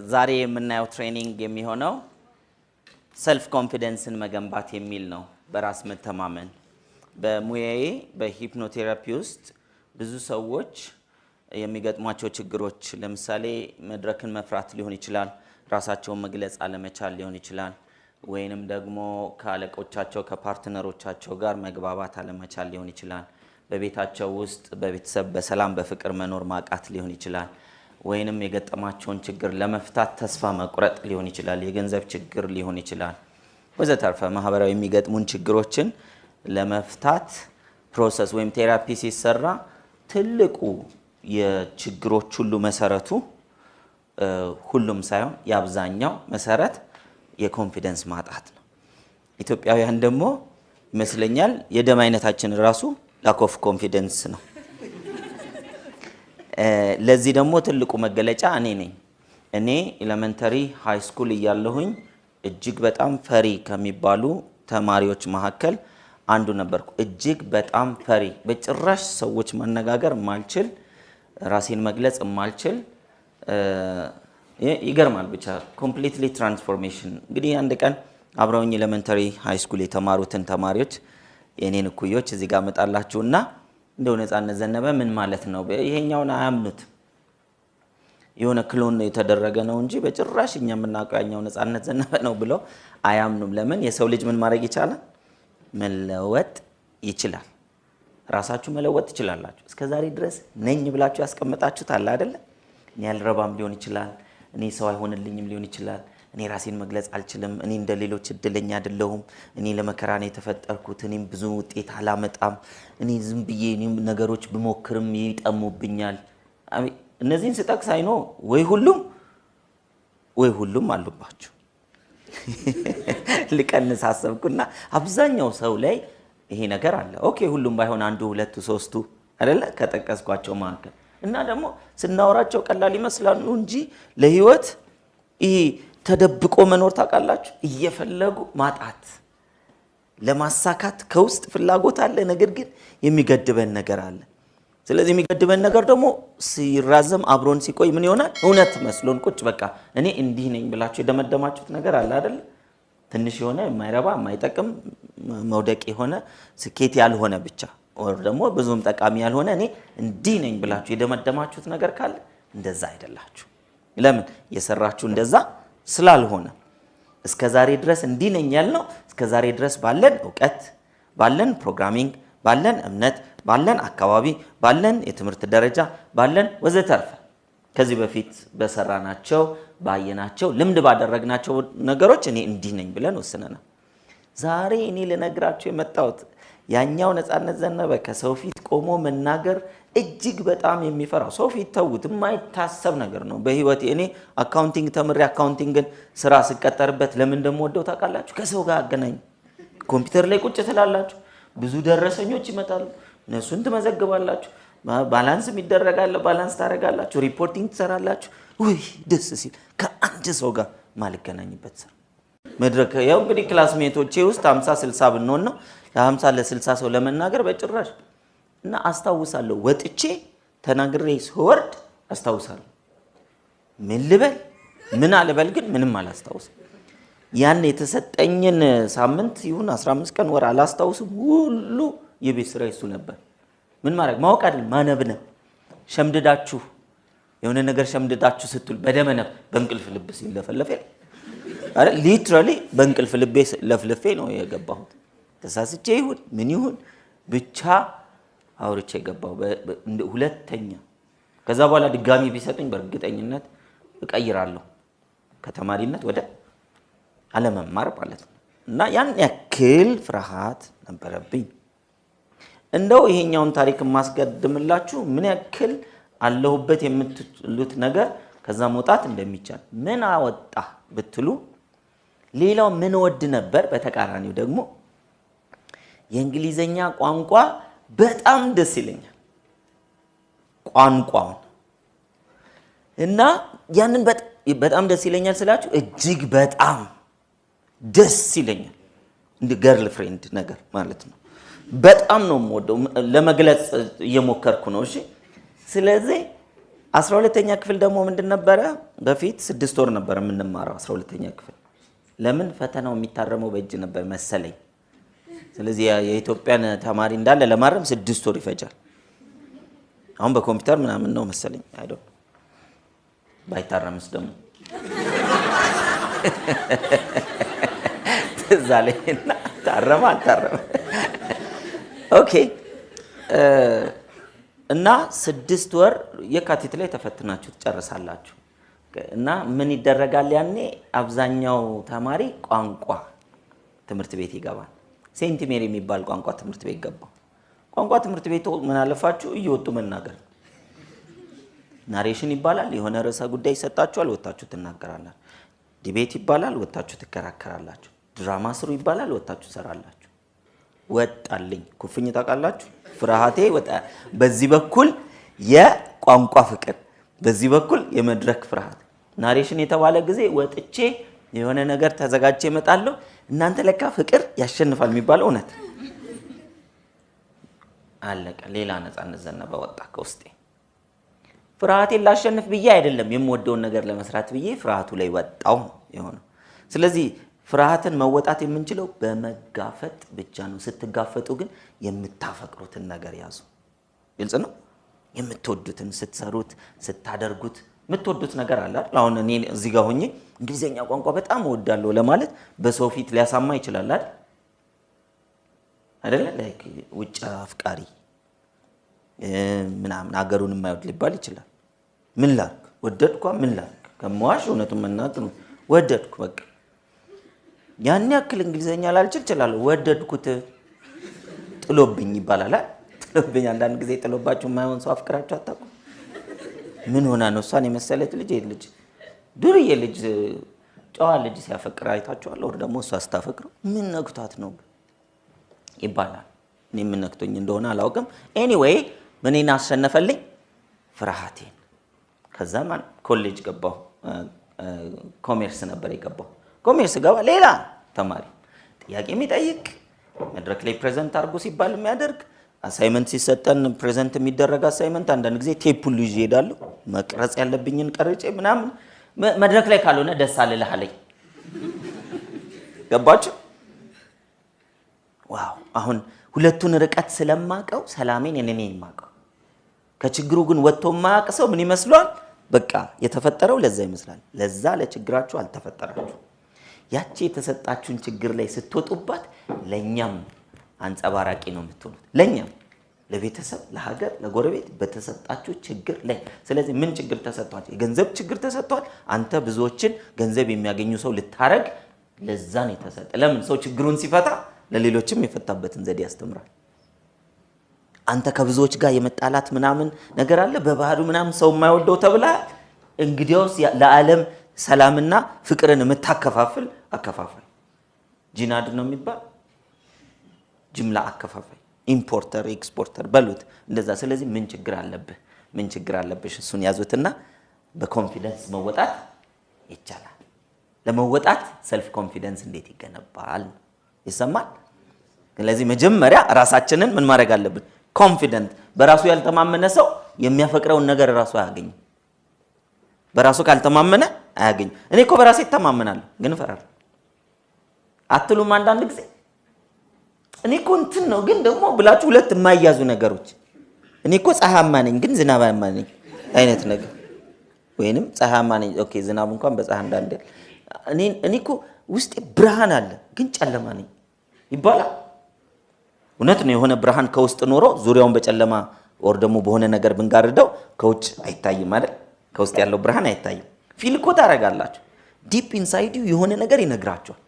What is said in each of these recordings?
ዛሬ የምናየው ትሬኒንግ የሚሆነው ሰልፍ ኮንፊደንስን መገንባት የሚል ነው። በራስ መተማመን በሙያዬ በሂፕኖቴራፒ ውስጥ ብዙ ሰዎች የሚገጥሟቸው ችግሮች ለምሳሌ መድረክን መፍራት ሊሆን ይችላል፣ ራሳቸውን መግለጽ አለመቻል ሊሆን ይችላል፣ ወይንም ደግሞ ከአለቆቻቸው ከፓርትነሮቻቸው ጋር መግባባት አለመቻል ሊሆን ይችላል፣ በቤታቸው ውስጥ በቤተሰብ በሰላም በፍቅር መኖር ማቃት ሊሆን ይችላል፣ ወይንም የገጠማቸውን ችግር ለመፍታት ተስፋ መቁረጥ ሊሆን ይችላል፣ የገንዘብ ችግር ሊሆን ይችላል፣ ወዘተርፈ ማህበራዊ የሚገጥሙን ችግሮችን ለመፍታት ፕሮሰስ ወይም ቴራፒ ሲሰራ ትልቁ የችግሮች ሁሉ መሰረቱ ሁሉም ሳይሆን የአብዛኛው መሰረት የኮንፊደንስ ማጣት ነው። ኢትዮጵያውያን ደግሞ ይመስለኛል የደም አይነታችን ራሱ ላክ ኦፍ ኮንፊደንስ ነው። ለዚህ ደግሞ ትልቁ መገለጫ እኔ ነኝ። እኔ ኤሌመንተሪ ሃይ ስኩል እያለሁኝ እጅግ በጣም ፈሪ ከሚባሉ ተማሪዎች መካከል አንዱ ነበርኩ። እጅግ በጣም ፈሪ፣ በጭራሽ ሰዎች ማነጋገር ማልችል፣ ራሴን መግለጽ ማልችል። ይገርማል ብቻ ኮምፕሊትሊ ትራንስፎርሜሽን። እንግዲህ አንድ ቀን አብረውኝ ኤሌመንተሪ ሃይ ስኩል የተማሩትን ተማሪዎች የኔን እኩዮች እዚህ ጋር መጣላችሁና እንደው ነፃነት ዘነበ ምን ማለት ነው? ይሄኛውን አያምኑት። የሆነ ክሎን የተደረገ ነው እንጂ በጭራሽ እኛ የምናውቀው ያኛው ነፃነት ዘነበ ነው ብለው አያምኑም። ለምን? የሰው ልጅ ምን ማድረግ ይችላል? መለወጥ ይችላል። ራሳችሁ መለወጥ ትችላላችሁ። እስከዛሬ ድረስ ነኝ ብላችሁ ያስቀመጣችሁት አለ አይደለ? እኔ ያልረባም ሊሆን ይችላል፣ እኔ ሰው አይሆንልኝም ሊሆን ይችላል፣ እኔ ራሴን መግለጽ አልችልም፣ እኔ እንደሌሎች እድለኛ አይደለሁም፣ እኔ ለመከራ ነው የተፈጠርኩት፣ እኔም ብዙ ውጤት አላመጣም፣ እኔ ዝም ብዬ ነገሮች ብሞክርም ይጠሙብኛል። እነዚህን ስጠቅስ አይኖ ወይ ሁሉም አሉባችሁ። ልቀንስ አሰብኩና አብዛኛው ሰው ላይ ይሄ ነገር አለ። ኦኬ ሁሉም ባይሆን አንዱ ሁለቱ ሶስቱ አይደለ ከጠቀስኳቸው መካከል እና ደግሞ ስናወራቸው ቀላል ይመስላሉ እንጂ ለህይወት ይሄ ተደብቆ መኖር ታውቃላችሁ። እየፈለጉ ማጣት ለማሳካት ከውስጥ ፍላጎት አለ፣ ነገር ግን የሚገድበን ነገር አለ። ስለዚህ የሚገድበን ነገር ደግሞ ሲራዘም አብሮን ሲቆይ ምን ይሆናል? እውነት መስሎን ቁጭ በቃ እኔ እንዲህ ነኝ ብላችሁ የደመደማችሁት ነገር አለ አይደል? ትንሽ የሆነ የማይረባ የማይጠቅም መውደቅ የሆነ ስኬት ያልሆነ ብቻ ወር ደግሞ ብዙም ጠቃሚ ያልሆነ እኔ እንዲህ ነኝ ብላችሁ የደመደማችሁት ነገር ካለ እንደዛ አይደላችሁ። ለምን? የሰራችሁ እንደዛ ስላልሆነ እስከዛሬ ድረስ እንዲህ ነኝ ያልነው እስከዛሬ ድረስ ባለን ዕውቀት ባለን ፕሮግራሚንግ ባለን እምነት ባለን አካባቢ ባለን የትምህርት ደረጃ ባለን ወዘተርፈ ከዚህ በፊት በሰራናቸው ባየናቸው ልምድ ባደረግናቸው ነገሮች እኔ እንዲህ ነኝ ብለን ወስነናል። ዛሬ እኔ ልነግራችሁ የመጣሁት ያኛው ነፃነት ዘነበ ከሰው ፊት ቆሞ መናገር እጅግ በጣም የሚፈራው ሰው ፊት ተውት የማይታሰብ ነገር ነው። በህይወቴ እኔ አካውንቲንግ ተምሬ አካውንቲንግን ስራ ስቀጠርበት ለምን እንደምወደው ታውቃላችሁ? ከሰው ጋር አገናኝ። ኮምፒውተር ላይ ቁጭ ትላላችሁ፣ ብዙ ደረሰኞች ይመጣሉ፣ እነሱን ትመዘግባላችሁ፣ ባላንስ ይደረጋል፣ ባላንስ ታደርጋላችሁ፣ ሪፖርቲንግ ትሰራላችሁ። ውይ ደስ ሲል ከአንድ ሰው ጋር ማልገናኝበት ስራ መድረክ ያው እንግዲህ ክላስሜቶቼ ውስጥ 50 60 ብንሆን ነው ለ50 ለ60 ሰው ለመናገር በጭራሽ እና አስታውሳለሁ። ወጥቼ ተናግሬ ስወርድ አስታውሳለሁ። ምን ልበል ምን አልበል ግን ምንም አላስታውስም። ያን የተሰጠኝን ሳምንት ይሁን 15 ቀን ወር አላስታውስም። ሁሉ የቤት ስራ ይሱ ነበር። ምን ማድረግ ማወቅ አይደል ማነብነብ። ሸምድዳችሁ የሆነ ነገር ሸምድዳችሁ ስትል በደመነብ በእንቅልፍ ልብ ሲለፈለፈ አይደል ሊትራሊ በእንቅልፍ ልቤ ለፍልፌ ነው የገባሁት። ተሳስቼ ይሁን ምን ይሁን ብቻ አውርቼ ገባሁ ሁለተኛ። ከዛ በኋላ ድጋሚ ቢሰጡኝ በእርግጠኝነት እቀይራለሁ ከተማሪነት ወደ አለመማር ማለት ነው። እና ያን ያክል ፍርሃት ነበረብኝ። እንደው ይሄኛውን ታሪክ ማስቀድምላችሁ ምን ያክል አለሁበት የምትሉት ነገር ከዛ መውጣት እንደሚቻል ምን አወጣ ብትሉ ሌላው ምን ወድ ነበር። በተቃራኒው ደግሞ የእንግሊዘኛ ቋንቋ በጣም ደስ ይለኛል ቋንቋው እና ያንን በጣም ደስ ይለኛል ስላችሁ እጅግ በጣም ደስ ይለኛል። እንደ ገርል ፍሬንድ ነገር ማለት ነው። በጣም ነው የምወደው ለመግለጽ እየሞከርኩ ነው። እሺ ስለዚህ 12ኛ ክፍል ደግሞ ምንድን ነበረ? በፊት 6 ወር ነበር የምንማረው 12ኛ ክፍል። ለምን ፈተናው የሚታረመው በእጅ ነበር መሰለኝ። ስለዚህ የኢትዮጵያን ተማሪ እንዳለ ለማረም 6 ወር ይፈጃል። አሁን በኮምፒውተር ምናምን ነው መሰለኝ። አይዶን ባይታረምስ ደግሞ ትዝ አለኝና ታረመ አልታረመ። ኦኬ እና 6 ወር የካቲት ላይ ተፈትናችሁ ትጨርሳላችሁ። እና ምን ይደረጋል ያኔ? አብዛኛው ተማሪ ቋንቋ ትምህርት ቤት ይገባል። ሴንት ሜሪ የሚባል ቋንቋ ትምህርት ቤት ገባ። ቋንቋ ትምህርት ቤት ምን አለፋችሁ እየወጡ መናገር። ናሬሽን ይባላል። የሆነ ርዕሰ ጉዳይ ይሰጣችኋል፣ ወጣችሁ ትናገራላችሁ። ዲቤት ይባላል፣ ወጣችሁ ትከራከራላችሁ። ድራማ ስሩ ይባላል፣ ወጣችሁ ሰራላችሁ። ወጣልኝ ኩፍኝ ታውቃላችሁ? ፍርሃቴ ወጣ። በዚህ በኩል የቋንቋ ፍቅር፣ በዚህ በኩል የመድረክ ፍርሃት። ናሬሽን የተባለ ጊዜ ወጥቼ የሆነ ነገር ተዘጋጅቼ እመጣለሁ። እናንተ ለካ ፍቅር ያሸንፋል የሚባለው እውነት አለቀ። ሌላ ነፃነት ዘነበ ወጣ ከውስጤ። ፍርሃቴን ላሸንፍ ብዬ አይደለም የምወደውን ነገር ለመስራት ብዬ ፍርሃቱ ላይ ወጣው የሆነው። ስለዚህ ፍርሃትን መወጣት የምንችለው በመጋፈጥ ብቻ ነው። ስትጋፈጡ ግን የምታፈቅሩትን ነገር ያዙ። ግልጽ ነው። የምትወዱትን ስትሰሩት ስታደርጉት የምትወዱት ነገር አለ አይደል? አሁን እኔ እዚህ ጋር ሆኜ እንግሊዘኛ ቋንቋ በጣም እወዳለሁ ለማለት በሰው ፊት ሊያሳማ ይችላል አይደል? ላይክ ውጭ አፍቃሪ ምናምን ሀገሩን የማይወድ ሊባል ይችላል። ምን ላድርግ ወደድኳ፣ ምን ላድርግ ከመዋሽ እውነቱን መናገር ነው። ወደድኩ በቃ ያን ያክል እንግሊዘኛ ላልችል እችላለሁ። ወደድኩት ጥሎብኝ ይባላል። ጥሎብኝ አንዳንድ ጊዜ ጥሎባችሁ የማይሆን ሰው አፍቅራችሁ አታውቁ? ምን ሆና ነው እሷን የመሰለች ልጅ ዱርዬ ልጅ ጨዋ ልጅ ሲያፈቅር አይታችኋል? ወር ደግሞ እሷ ስታፈቅረው ምን ነክቷት ነው ይባላል። እኔ ምን ነክቶኝ እንደሆነ አላውቅም። ኤኒዌይ ምኔን አሸነፈልኝ? ፍርሃቴን። ከዛ ማን ኮሌጅ ገባሁ። ኮሜርስ ነበር የገባሁ። ኮሜርስ ገባ። ሌላ ተማሪ ጥያቄ የሚጠይቅ መድረክ ላይ ፕሬዘንት አድርጎ ሲባል የሚያደርግ አሳይመንት ሲሰጠን ፕሬዘንት የሚደረግ አሳይመንት አንዳንድ ጊዜ ቴፕ ሁሉ ይዤ እሄዳለሁ። መቅረጽ ያለብኝን ቀርጬ ምናምን መድረክ ላይ ካልሆነ ደስ አልልህ አለኝ። ገባችሁ? ዋው! አሁን ሁለቱን ርቀት ስለማቀው ሰላሜን እኔ የማቀው። ከችግሩ ግን ወጥቶ የማያውቅ ሰው ምን ይመስሏል? በቃ የተፈጠረው ለዛ ይመስላል። ለዛ ለችግራችሁ አልተፈጠራችሁ። ያቺ የተሰጣችሁን ችግር ላይ ስትወጡባት ለኛም አንጸባራቂ ነው የምትሆኑት። ለኛም ለቤተሰብ፣ ለሀገር፣ ለጎረቤት በተሰጣችሁ ችግር ላይ። ስለዚህ ምን ችግር ተሰጥቷል? የገንዘብ ችግር ተሰጥቷል። አንተ ብዙዎችን ገንዘብ የሚያገኙ ሰው ልታረግ ለዛ ነው የተሰጠ። ለምን? ሰው ችግሩን ሲፈታ ለሌሎችም የፈታበትን ዘዴ ያስተምራል። አንተ ከብዙዎች ጋር የመጣላት ምናምን ነገር አለ በባህሩ ምናምን ሰው የማይወደው ተብላ እንግዲያውስ ለዓለም ሰላምና ፍቅርን የምታከፋፍል አከፋፋይ ጂናድ ነው የሚባል ጅምላ አከፋፋይ፣ ኢምፖርተር ኤክስፖርተር በሉት እንደዛ። ስለዚህ ምን ችግር አለብህ? ምን ችግር አለብሽ? እሱን ያዙትና በኮንፊደንስ መወጣት ይቻላል። ለመወጣት ሰልፍ ኮንፊደንስ እንዴት ይገነባል? ይሰማል። ስለዚህ መጀመሪያ ራሳችንን ምን ማድረግ አለብን? ኮንፊደንት። በራሱ ያልተማመነ ሰው የሚያፈቅረውን ነገር ራሱ አያገኝም። በራሱ ካልተማመነ አያገኝም። እኔ እኮ በራሴ እተማመናለሁ ግን እፈራለሁ አትሉም? አንዳንድ ጊዜ እኔ እኮ እንትን ነው ግን ደግሞ ብላችሁ ሁለት የማይያዙ ነገሮች። እኔ እኮ ፀሐያማ ነኝ ግን ዝናባማ ነኝ አይነት ነገር፣ ወይንም ፀሐያማ ነኝ ኦኬ፣ ዝናቡ እንኳን በፀሐይ እንዳንደ እኔ እኮ ውስጤ ብርሃን አለ ግን ጨለማ ነኝ ይባላል። እውነት ነው። የሆነ ብርሃን ከውስጥ ኖሮ ዙሪያውን በጨለማ ወር ደግሞ በሆነ ነገር ብንጋርደው ከውጭ አይታይም አይደል? ከውስጥ ያለው ብርሃን አይታይም። ፊል እኮ ታረጋላችሁ። ዲፕ ኢንሳይድ ዩ የሆነ ነገር ይነግራችኋል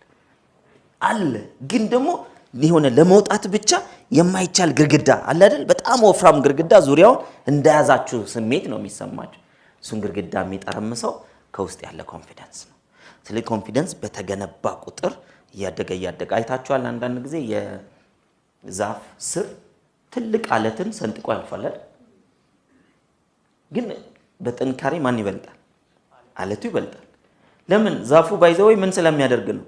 አለ። ግን ደግሞ የሆነ ለመውጣት ብቻ የማይቻል ግርግዳ አለ አይደል? በጣም ወፍራም ግርግዳ ዙሪያውን እንደያዛችሁ ስሜት ነው የሚሰማችሁ። እሱን ግርግዳ የሚጠረምሰው ከውስጥ ያለ ኮንፊደንስ ነው። ስለዚህ ኮንፊደንስ በተገነባ ቁጥር እያደገ አይታችኋል። አንዳንድ ጊዜ የዛፍ ስር ትልቅ አለትን ሰንጥቆ ያልፋል። ግን በጥንካሬ ማን ይበልጣል? አለቱ ይበልጣል። ለምን? ዛፉ ባይዘወይ ምን ስለሚያደርግ ነው?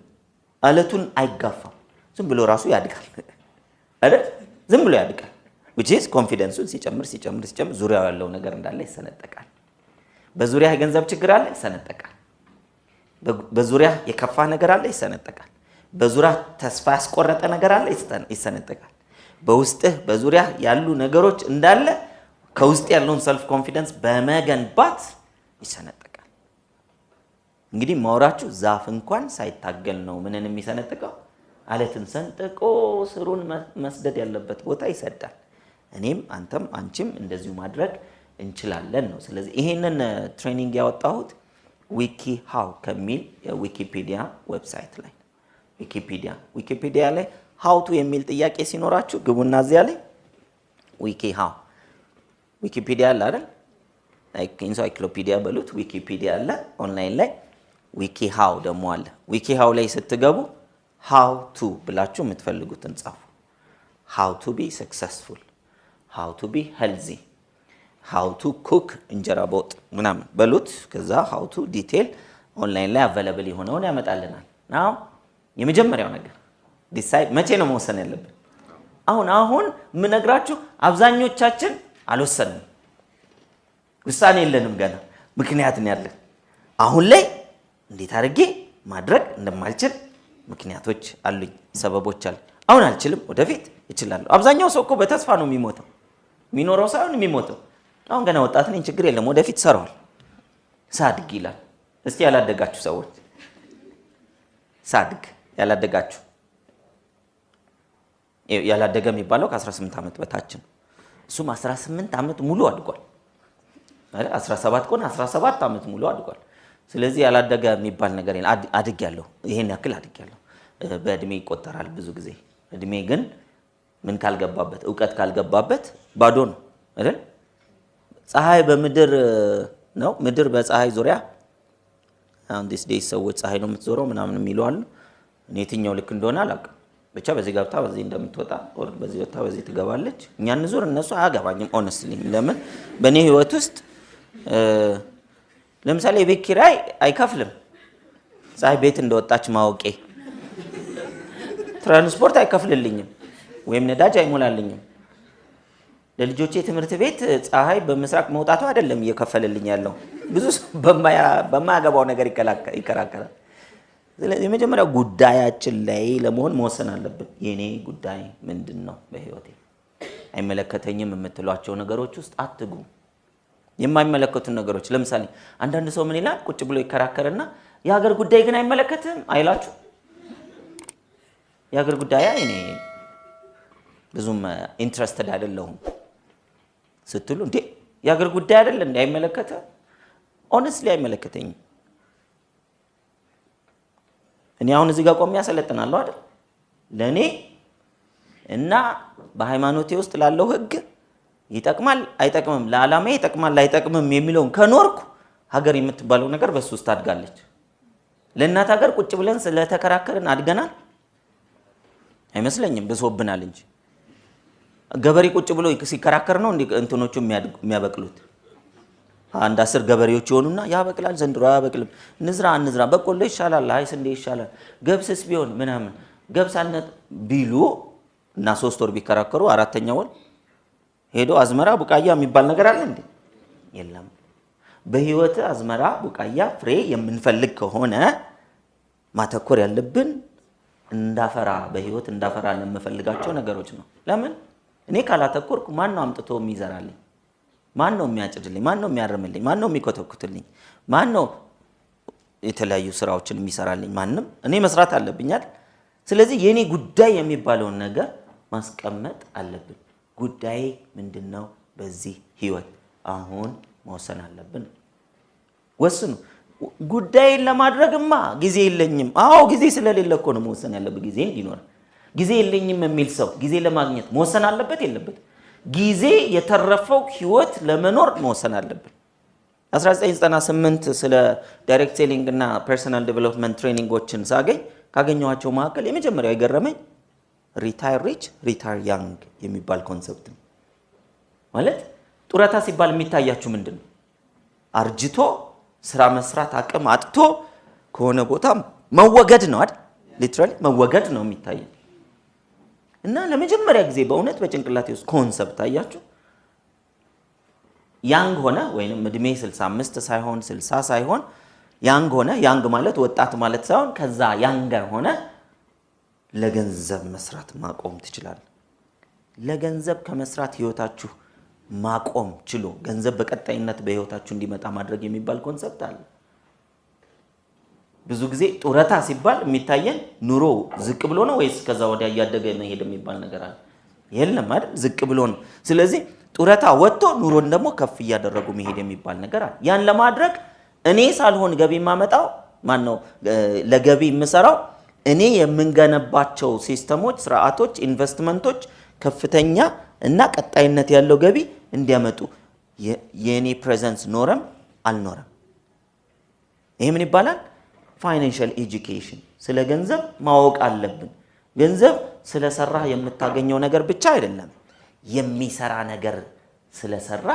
አለቱን አይጋፋም። ዝም ብሎ ራሱ ያድጋል አይደል? ዝም ብሎ ያድጋል። which is ኮንፊደንሱን ሲጨምር ዙሪያው ያለው ነገር እንዳለ ይሰነጠቃል። በዙሪያ የገንዘብ ችግር አለ፣ ይሰነጠቃል። በዙሪያ የከፋ ነገር አለ፣ ይሰነጠቃል። በዙሪያ ተስፋ ያስቆረጠ ነገር አለ፣ ይሰነጠቃል። በውስጥህ በዙሪያ ያሉ ነገሮች እንዳለ ከውስጥ ያለውን ሰልፍ ኮንፊደንስ በመገንባት ይሰነጠቃል። እንግዲህ ማውራችሁ ዛፍ እንኳን ሳይታገል ነው ምንን የሚሰነጥቀው? አለትን ሰንጥቆ ስሩን መስደድ ያለበት ቦታ ይሰዳል። እኔም አንተም አንቺም እንደዚሁ ማድረግ እንችላለን ነው። ስለዚህ ይሄንን ትሬኒንግ ያወጣሁት ዊኪሃው ከሚል የዊኪፒዲያ ዌብሳይት ላይ ዊኪፒዲያ ላይ ሃው ቱ የሚል ጥያቄ ሲኖራችሁ ግቡና እዚያ ላይ ዊኪሃው ዊኪፒዲያ አለ አይደል? ላይክ ኢንሳይክሎፒዲያ በሉት። ዊኪፒዲያ አለ ኦንላይን ላይ። ዊኪሃው ደግሞ አለ። ዊኪሃው ላይ ስትገቡ ሃው ቱ ብላችሁ የምትፈልጉትን ጻፉ። ሃው ቱ ቢ ሰክሰስፉል፣ ሃው ቱ ቢ ሄልዚ፣ ሃው ቱ ኩክ እንጀራ በወጥ ምናምን በሉት። ከዛ ሃው ቱ ዲቴል ኦንላይን ላይ አቬለብል የሆነውን ያመጣልናል። ናው የመጀመሪያው ነገር ዲሳይድ መቼ ነው መወሰን ያለብን? አሁን የምነግራችሁ አብዛኞቻችን አልወሰንም። ውሳኔ የለንም ገና። ምክንያት ነው ያለን። አሁን ላይ እንዴት አድርጌ ማድረግ እንደማልችል ምክንያቶች አሉኝ፣ ሰበቦች አሉ። አሁን አልችልም፣ ወደፊት እችላለሁ። አብዛኛው ሰው እኮ በተስፋ ነው የሚሞተው፣ የሚኖረው ሳይሆን የሚሞተው። አሁን ገና ወጣት ነኝ፣ ችግር የለም፣ ወደፊት ሰራዋል፣ ሳድግ ይላል። እስቲ ያላደጋችሁ ሰዎች ሳድግ ያላደጋችሁ ያላደገ የሚባለው ከ18 ዓመት በታች ነው። እሱም 18 ዓመት ሙሉ አድጓል። 17 ቆን 17 ዓመት ሙሉ አድጓል። ስለዚህ ያላደገ የሚባል ነገር አድጌያለሁ፣ ይሄን ያክል አድጌያለሁ። በእድሜ ይቆጠራል ብዙ ጊዜ። እድሜ ግን ምን ካልገባበት እውቀት ካልገባበት ባዶ ነው አይደል? ፀሐይ በምድር ነው፣ ምድር በፀሐይ ዙሪያ። አሁን ዲስ ዴይስ ሰዎች ፀሐይ ነው የምትዞረው ምናምን የሚሉ አሉ። እኔ የትኛው ልክ እንደሆነ አላውቅም። ብቻ በዚህ ገብታ በዚህ እንደምትወጣ ወር በዚህ ወጣ በዚህ ትገባለች። እኛ እንዞር እነሱ አያገባኝም። ኦነስትሊ ለምን በእኔ ህይወት ውስጥ ለምሳሌ የቤት ኪራይ አይከፍልም ፀሐይ ቤት እንደወጣች ማወቄ። ትራንስፖርት አይከፍልልኝም ወይም ነዳጅ አይሞላልኝም። ለልጆቼ ትምህርት ቤት ፀሐይ በምስራቅ መውጣቱ አይደለም እየከፈልልኝ ያለው። ብዙ በማያገባው ነገር ይከራከራል። ስለዚህ የመጀመሪያው ጉዳያችን ላይ ለመሆን መወሰን አለብን። የኔ ጉዳይ ምንድን ነው? በህይወቴ አይመለከተኝም የምትሏቸው ነገሮች ውስጥ አትግቡ። የማይመለከቱን ነገሮች ለምሳሌ አንዳንድ ሰው ምን ይላል? ቁጭ ብሎ ይከራከርና የሀገር ጉዳይ ግን አይመለከትም አይላችሁ? የሀገር ጉዳይ እኔ ብዙም ኢንትረስትድ አይደለሁም ስትሉ እንዴ የሀገር ጉዳይ አይደል እንዴ አይመለከተ? ኦነስትሊ አይመለከተኝም። እኔ አሁን እዚህ ጋር ቆሜ ያሰለጥናለሁ አይደል? ለኔ እና በሃይማኖቴ ውስጥ ላለው ህግ ይጠቅማል አይጠቅምም፣ ለዓላማ ይጠቅማል አይጠቅምም የሚለውን ከኖርኩ ሀገር የምትባለው ነገር በሱ ውስጥ አድጋለች። ለእናት ሀገር ቁጭ ብለን ስለተከራከርን አድገናል አይመስለኝም፣ ብሶብናል እንጂ። ገበሬ ቁጭ ብሎ ሲከራከር ነው እንትኖቹ የሚያበቅሉት። አንድ 10 ገበሬዎች ይሆኑና ያበቅላል ዘንድሮ ያበቅልም፣ እንዝራ በቆሎ ይሻላል፣ አይ ስንዴ ይሻላል፣ ገብስስ ቢሆን ምናምን ገብሳነት ቢሉ እና 3 ወር ቢከራከሩ አራተኛው ወር ሄዶ አዝመራ ቡቃያ የሚባል ነገር አለ እንዴ? የለም። በህይወት አዝመራ ቡቃያ ፍሬ የምንፈልግ ከሆነ ማተኮር ያለብን እንዳፈራ በህይወት እንዳፈራ ለምፈልጋቸው ነገሮች ነው። ለምን እኔ ካላተኮርኩ ማን ነው አምጥቶ የሚዘራልኝ? ማን ነው የሚያጭድልኝ? ማን ነው የሚያርምልኝ? ማን ነው የሚኮተኩትልኝ? ማን ነው የተለያዩ ስራዎችን የሚሰራልኝ? ማንም። እኔ መስራት አለብኝ አይደል? ስለዚህ የኔ ጉዳይ የሚባለውን ነገር ማስቀመጥ አለብን። ጉዳይ ምንድነው? በዚህ ህይወት አሁን መወሰን አለብን። ወስኑ። ጉዳይን ለማድረግማ ጊዜ የለኝም። አዎ ጊዜ ስለሌለ እኮ ነው መወሰን ያለበት። ጊዜ እንዲኖር ጊዜ የለኝም የሚል ሰው ጊዜ ለማግኘት መወሰን አለበት የለበት? ጊዜ የተረፈው ህይወት ለመኖር መወሰን አለብን። 1998 ስለ ዳይሬክት ሴሊንግ እና ፐርሰናል ዴቨሎፕመንት ትሬኒንጎችን ሳገኝ ካገኘኋቸው መካከል የመጀመሪያው የገረመኝ ሪታየር ሪች ሪታየር ያንግ የሚባል ኮንሰፕት ነው። ማለት ጡረታ ሲባል የሚታያችሁ ምንድን ነው? አርጅቶ ስራ መስራት አቅም አጥቶ ከሆነ ቦታ መወገድ ነው አይደል? ሊትራሊ መወገድ ነው የሚታየው። እና ለመጀመሪያ ጊዜ በእውነት በጭንቅላቴ ውስጥ ኮንሰፕት አያችሁ። ያንግ ሆነ ወይንም እድሜ 65 ሳይሆን 60 ሳይሆን ያንግ ሆነ ያንግ ማለት ወጣት ማለት ሳይሆን ከዛ ያንገር ሆነ ለገንዘብ መስራት ማቆም ትችላለህ። ለገንዘብ ከመስራት ህይወታችሁ ማቆም ችሎ ገንዘብ በቀጣይነት በህይወታችሁ እንዲመጣ ማድረግ የሚባል ኮንሰፕት አለ። ብዙ ጊዜ ጡረታ ሲባል የሚታየን ኑሮ ዝቅ ብሎ ነው ወይስ ከዛ ወዲያ እያደገ መሄድ የሚባል ነገር አለ? የለም አይደል? ዝቅ ብሎ ነው። ስለዚህ ጡረታ ወጥቶ ኑሮን ደግሞ ከፍ እያደረጉ መሄድ የሚባል ነገር አለ። ያን ለማድረግ እኔ ሳልሆን ገቢ ማመጣው ማን ነው ለገቢ የምሰራው? እኔ የምንገነባቸው ሲስተሞች፣ ስርዓቶች፣ ኢንቨስትመንቶች ከፍተኛ እና ቀጣይነት ያለው ገቢ እንዲያመጡ የኔ ፕሬዘንስ ኖረም አልኖረም። ይሄ ምን ይባላል? ፋይናንሻል ኤጁኬሽን። ስለ ገንዘብ ማወቅ አለብን። ገንዘብ ስለሰራህ የምታገኘው ነገር ብቻ አይደለም። የሚሰራ ነገር ስለሰራ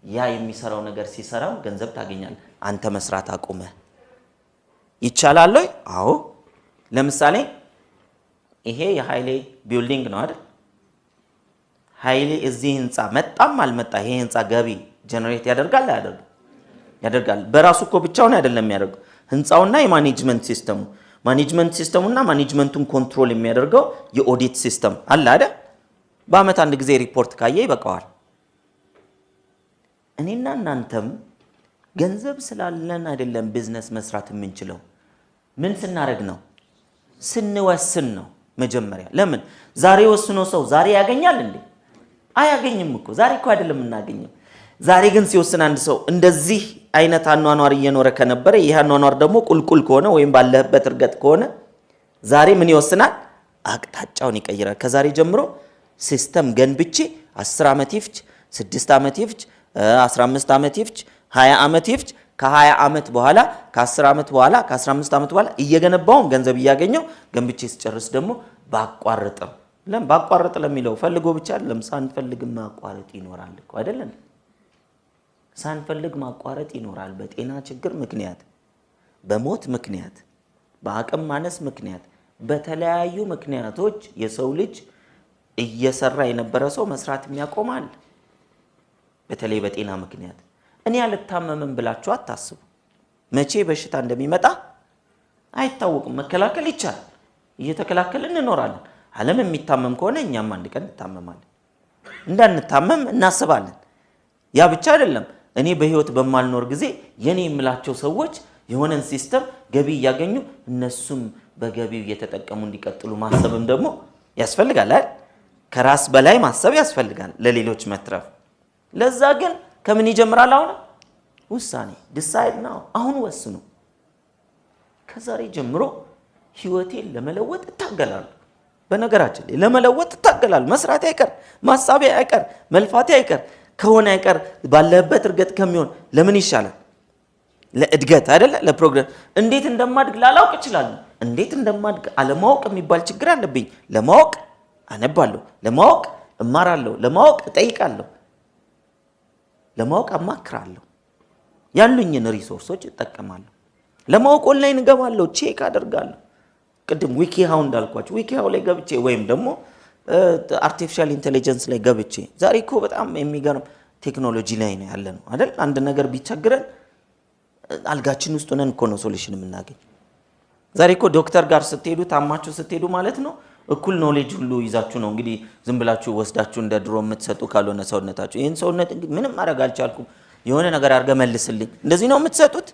ያ የሚሰራው ነገር ሲሰራው ገንዘብ ታገኛለህ። አንተ መስራት አቁመህ ይቻላል ወይ? አዎ። ለምሳሌ ይሄ የኃይሌ ቢልዲንግ ነው አይደል? ኃይሌ እዚህ ህንፃ መጣም አልመጣ ይሄ ህንፃ ገቢ ጀነሬት ያደርጋል አያደርግም? ያደርጋል። በራሱ እኮ ብቻውን አይደለም የሚያደርገው። ህንፃውና የማኔጅመንት ሲስተሙ ሲስተሙና ማኔጅመንቱን ኮንትሮል የሚያደርገው የኦዲት ሲስተም አለ አይደል? በአመት አንድ ጊዜ ሪፖርት ካየ ይበቃዋል። እኔና እናንተም ገንዘብ ስላለን አይደለም ቢዝነስ መስራት የምንችለው። ምን ስናደርግ ነው? ስንወስን ነው መጀመሪያ። ለምን ዛሬ ወስኖ ሰው ዛሬ ያገኛል እንዴ? አያገኝም እኮ። ዛሬ እኮ አይደለም እናገኘው። ዛሬ ግን ሲወስን አንድ ሰው እንደዚህ አይነት አኗኗር እየኖረ ከነበረ ይህ አኗኗር ደግሞ ቁልቁል ከሆነ ወይም ባለበት እርገጥ ከሆነ ዛሬ ምን ይወስናል? አቅጣጫውን ይቀይራል። ከዛሬ ጀምሮ ሲስተም ገንብቼ 10 ዓመት ይፍጅ፣ 6 ዓመት ይፍጅ፣ 15 ዓመት ይፍጅ፣ 20 ዓመት ይፍጅ፣ ከ20 ዓመት በኋላ ከ10 ዓመት በኋላ ከ15 ዓመት በኋላ እየገነባውን ገንዘብ እያገኘው ገንብቼ ስጨርስ ደግሞ ባቋርጥም ባቋርጥ ለሚለው ፈልጎ ብቻ አይደለም፣ ሳንፈልግ ማቋረጥ ይኖራል እኮ አይደለም? ሳንፈልግ ማቋረጥ ይኖራል። በጤና ችግር ምክንያት፣ በሞት ምክንያት፣ በአቅም ማነስ ምክንያት፣ በተለያዩ ምክንያቶች የሰው ልጅ እየሰራ የነበረ ሰው መስራት የሚያቆማል። በተለይ በጤና ምክንያት። እኔ አልታመምም ብላችሁ አታስቡ። መቼ በሽታ እንደሚመጣ አይታወቅም። መከላከል ይቻላል። እየተከላከልን እንኖራለን። ዓለም የሚታመም ከሆነ እኛም አንድ ቀን እንታመማለን። እንዳንታመም እናስባለን። ያ ብቻ አይደለም። እኔ በህይወት በማልኖር ጊዜ የኔ የምላቸው ሰዎች የሆነን ሲስተም ገቢ እያገኙ እነሱም በገቢው እየተጠቀሙ እንዲቀጥሉ ማሰብም ደግሞ ያስፈልጋል አይደል? ከራስ በላይ ማሰብ ያስፈልጋል ለሌሎች መትረፍ። ለዛ ግን ከምን ይጀምራል? አሁን ውሳኔ ዲሳይድ ነው። አሁን ወስኑ። ከዛሬ ጀምሮ ህይወቴን ለመለወጥ እታገላለሁ። በነገራችን ላይ ለመለወጥ እታገላለሁ። መስራት አይቀር፣ ማሳቢያ አይቀር፣ መልፋቴ አይቀር፣ ከሆነ አይቀር ባለበት እርገጥ ከሚሆን ለምን ይሻላል? ለእድገት አይደለ? ለፕሮግረስ። እንዴት እንደማድግ ላላውቅ እችላለሁ። እንዴት እንደማድግ አለማወቅ የሚባል ችግር አለብኝ። ለማወቅ አነባለሁ፣ ለማወቅ እማራለሁ፣ ለማወቅ እጠይቃለሁ፣ ለማወቅ አማክራለሁ፣ ያሉኝን ሪሶርሶች እጠቀማለሁ። ለማወቅ ኦንላይን እገባለሁ፣ ቼክ አደርጋለሁ። ቅድም ዊኪሃው እንዳልኳችሁ ዊኪሃው ላይ ገብቼ ወይም ደግሞ አርቲፊሻል ኢንቴሊጀንስ ላይ ገብቼ ዛሬ እኮ በጣም የሚገርም ቴክኖሎጂ ላይ ነው ያለ ነው አይደል? አንድ ነገር ቢቸግረን አልጋችን ውስጥ ሆነን እኮ ነው ሶሉሽን የምናገኝ። ዛሬ እኮ ዶክተር ጋር ስትሄዱ ታማችሁ ስትሄዱ ማለት ነው እኩል ኖሌጅ ሁሉ ይዛችሁ ነው እንግዲህ ዝም ብላችሁ ወስዳችሁ እንደ ድሮ የምትሰጡ ካልሆነ ሰውነታችሁ ይሄን ሰውነት እንግዲህ ምንም ማድረግ አልቻልኩም የሆነ ነገር አድርገህ መልስልኝ እንደዚህ ነው የምትሰጡት።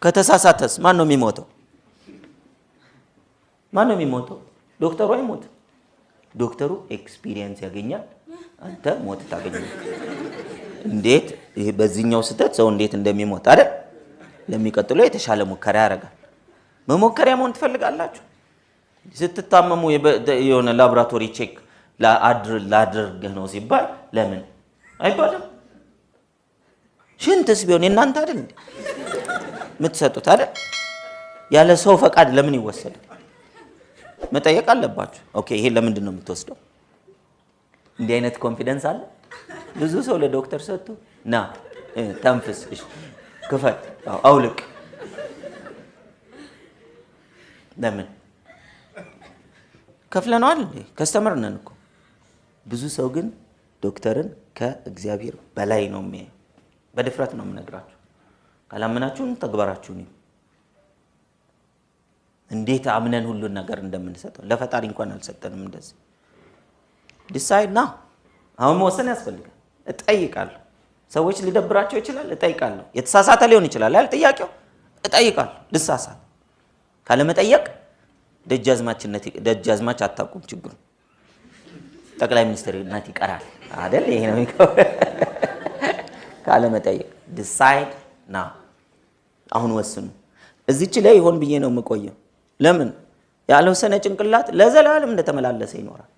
ከተሳሳተስ ማን ነው የሚሞተው? ማን ነው የሚሞተው? ዶክተሩ አይሞትም። ዶክተሩ ኤክስፒሪየንስ ያገኛል፣ አንተ ሞት ታገኛለህ። እንዴት ይሄ በዚህኛው ስህተት ሰው እንዴት እንደሚሞት አይደል? ለሚቀጥለው የተሻለ ሙከራ ያደርጋል። መሞከሪያ መሆን ትፈልጋላችሁ? ስትታመሙ የሆነ ላቦራቶሪ ቼክ ላድርግ ነው ሲባል ለምን አይባልም? ሽንትስ ቢሆን እናንተ አይደል የምትሰጡት አይደል? ያለ ሰው ፈቃድ ለምን ይወሰዳል? መጠየቅ አለባችሁ። ኦኬ ይሄ ለምንድን ነው የምትወስደው? እንዲህ አይነት ኮንፊደንስ አለ? ብዙ ሰው ለዶክተር ሰጥቶ ና ተንፍስ፣ እሺ ክፈት፣ አውልቅ። ለምን ከፍለናል እንዴ? ከስተመር ነን እኮ። ብዙ ሰው ግን ዶክተርን ከእግዚአብሔር በላይ ነው የሚያየው። በድፍረት ነው የምነግራችሁ። ካላመናችሁን ተግባራችሁን እንዴት አምነን ሁሉን ነገር እንደምንሰጠው ለፈጣሪ እንኳን አልሰጠንም። እንደዚህ ዲሳይድ ና አሁን መወሰን ያስፈልጋል። እጠይቃለሁ። ሰዎች ሊደብራቸው ይችላል። እጠይቃለሁ። የተሳሳተ ሊሆን ይችላል አይደል ጥያቄው? እጠይቃለሁ። ልሳሳት ካለመጠየቅ ደጃዝማች አታውቁም ችግሩ። ጠቅላይ ሚኒስትርነት ይቀራል አይደል? ይሄ ነው ካለመጠየቅ። ዲሳይድ ና አሁን ወስኑ። እዚች ላይ ይሆን ብዬ ነው የምቆየው። ለምን ያልወሰነ ጭንቅላት ለዘላለም እንደተመላለሰ ይኖራል።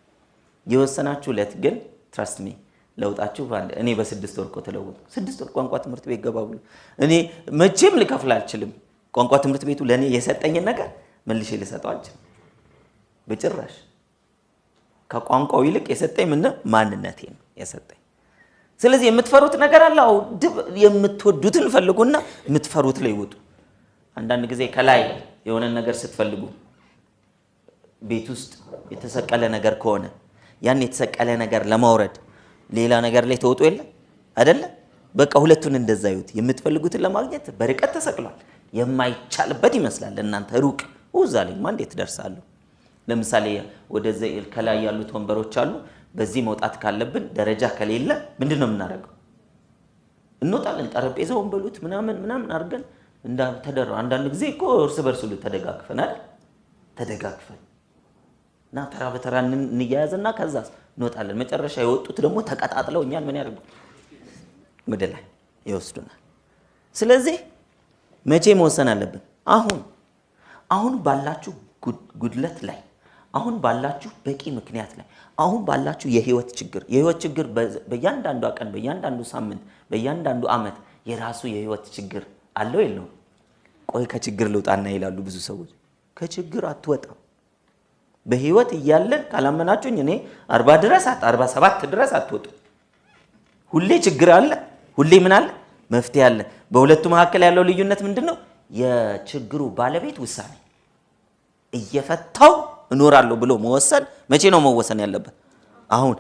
የወሰናችሁለት ግን ትረስት ሚ ለውጣችሁ እኔ በ6 ወር እኮ ተለወጡ። 6 ወር ቋንቋ ትምህርት ቤት ገባ ብሎ እኔ መቼም ልከፍል አልችልም። ቋንቋ ትምህርት ቤቱ ለኔ የሰጠኝን ነገር መልሼ ልሰጠው አልችልም በጭራሽ። ከቋንቋው ይልቅ የሰጠኝ ማንነቴ ነው የሰጠኝ። ስለዚህ የምትፈሩት ነገር አለ። አው የምትወዱትን ፈልጉና የምትፈሩት ላይ ውጡ። አንዳንድ ጊዜ ከላይ የሆነ ነገር ስትፈልጉ ቤት ውስጥ የተሰቀለ ነገር ከሆነ ያን የተሰቀለ ነገር ለማውረድ ሌላ ነገር ላይ ተወጡ የለ አይደለ? በቃ ሁለቱን እንደዛ ይዩት። የምትፈልጉትን ለማግኘት በርቀት ተሰቅሏል። የማይቻልበት ይመስላል እናንተ ሩቅ እዛ ላይ ማን እንዴት ደርሳለሁ? ለምሳሌ ወደዚህ ከላይ ያሉት ወንበሮች አሉ። በዚህ መውጣት ካለብን ደረጃ ከሌለ ምንድነው የምናደርገው? እንወጣለን። ጠረጴዛውን በሉት ምናምን አድርገን ተደረው። አንዳንድ ጊዜ እኮ እርስ በርስ ሁሉ ተደጋግፈን አይደል? ተደጋግፈን እና ተራ በተራ እንያያዝና ከዛስ እንወጣለን። መጨረሻ የወጡት ደግሞ ተቀጣጥለው እኛን ምን ያደርጉ? ወደ ላይ ይወስዱናል። ስለዚህ መቼ መወሰን አለብን? አሁን ባላችሁ ጉድለት ላይ፣ አሁን ባላችሁ በቂ ምክንያት ላይ፣ አሁን ባላችሁ የህይወት ችግር በእያንዳንዱ ቀን፣ በእያንዳንዱ ሳምንት፣ በእያንዳንዱ አመት የራሱ የህይወት ችግር አለው የለው? ቆይ ከችግር ልውጣና ይላሉ ብዙ ሰዎች። ከችግር አትወጣም። በህይወት እያለን ካላመናችሁኝ እኔ 40 ድረስ 47 ድረስ አትወጡ። ሁሌ ችግር አለ። ሁሌ ምን አለ? መፍትሄ አለ። በሁለቱ መካከል ያለው ልዩነት ምንድነው? የችግሩ ባለቤት ውሳኔ። እየፈታው እኖራለሁ ብሎ መወሰን መቼ ነው መወሰን ያለበት? አሁን